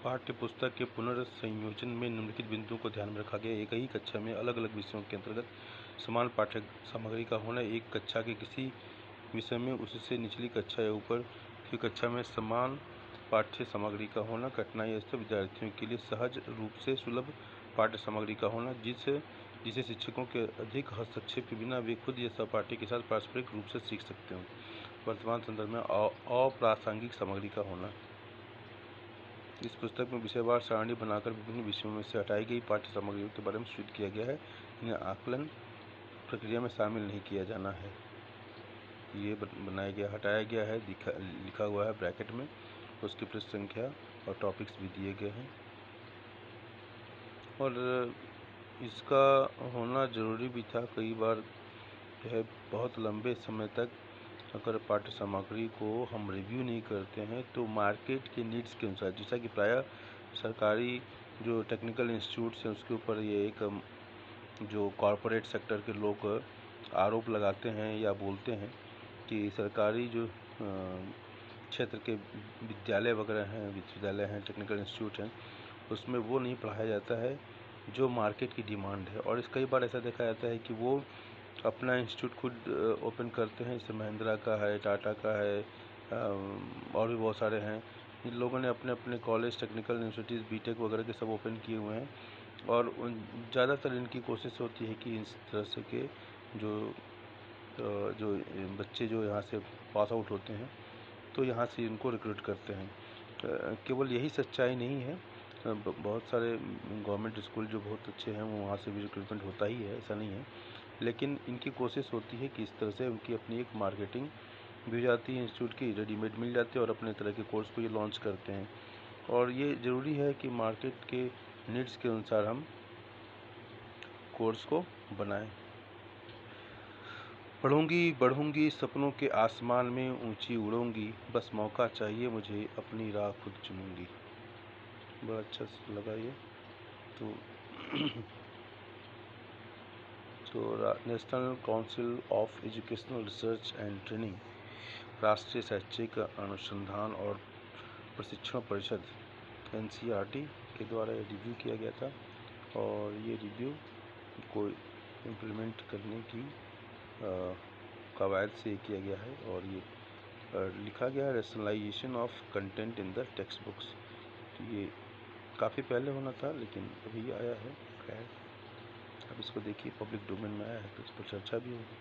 पाठ्य पुस्तक के पुनर्संयोजन में निम्नलिखित बिंदुओं को ध्यान में रखा गया। एक ही कक्षा में अलग अलग विषयों के अंतर्गत समान पाठ्य सामग्री का होना। एक कक्षा के किसी विषय में उससे निचली कक्षा या ऊपर की कक्षा में समान पाठ्य सामग्री का होना। कठिनाई स्तर विद्यार्थियों के लिए सहज रूप से सुलभ पाठ्य सामग्री का होना, जिसे शिक्षकों के अधिक हस्तक्षेप के बिना वे खुद या सहपाठी के साथ पारस्परिक रूप से सीख सकते हों। वर्तमान संदर्भ में अप्रासंगिक सामग्री का होना। इस पुस्तक में विषयवार सारणी बनाकर विभिन्न विषयों में से हटाई गई पाठ्य सामग्रियों के बारे में सूचित किया गया है। इन्हें आकलन प्रक्रिया में शामिल नहीं किया जाना है। ये हटाया गया है, लिखा हुआ है ब्रैकेट में। उसकी पृष्ठ संख्या और टॉपिक्स भी दिए गए हैं। और इसका होना ज़रूरी भी था। कई बार यह बहुत लंबे समय तक अगर पाठ्य सामग्री को हम रिव्यू नहीं करते हैं तो मार्केट के नीड्स के अनुसार, जैसा कि प्रायः सरकारी जो टेक्निकल इंस्टीट्यूट्स हैं उसके ऊपर ये एक जो कॉरपोरेट सेक्टर के लोग आरोप लगाते हैं या बोलते हैं कि सरकारी जो क्षेत्र के विद्यालय वगैरह हैं, विश्वविद्यालय हैं, टेक्निकल इंस्टीट्यूट हैं, उसमें वो नहीं पढ़ाया जाता है जो मार्केट की डिमांड है। और कई बार ऐसा देखा जाता है कि वो अपना इंस्टीट्यूट खुद ओपन करते हैं, जैसे महिंद्रा का है, टाटा का है, और भी बहुत सारे हैं। इन लोगों ने अपने अपने कॉलेज, टेक्निकल इंस्टीट्यूट, बीटेक वगैरह के सब ओपन किए हुए हैं। और ज़्यादातर इनकी कोशिश होती है कि इस तरह से के जो बच्चे जो यहाँ से पास आउट होते हैं तो यहाँ से इनको रिक्रूट करते हैं। केवल यही सच्चाई नहीं है, बहुत सारे गवर्नमेंट स्कूल जो बहुत अच्छे हैं वो वहाँ से भी रिक्रूटमेंट होता ही है, ऐसा नहीं है। लेकिन इनकी कोशिश होती है कि इस तरह से उनकी अपनी एक मार्केटिंग भी हो जाती है, इंस्टीट्यूट की रेडीमेड मिल जाती है और अपने तरह के कोर्स को ये लॉन्च करते हैं। और ये ज़रूरी है कि मार्केट के नीड्स के अनुसार हम कोर्स को बनाएं। पढ़ूंगी बढ़ूंगी सपनों के आसमान में ऊंची उड़ूंगी, बस मौका चाहिए मुझे, अपनी राह खुद चुनूंगी। बड़ा अच्छा लगा ये। तो national council of educational research and training, राष्ट्रीय शैक्षिक अनुसंधान और प्रशिक्षण परिषद NCERT के द्वारा रिव्यू किया गया था। और ये रिव्यू को इम्प्लीमेंट करने की कवायद से किया गया है। और ये लिखा गया है rationalisation of content in the text books. तो ये काफ़ी पहले होना था लेकिन अभी आया है। खैर अब इसको देखिए, पब्लिक डोमेन में आया है तो इस पर चर्चा भी होगी।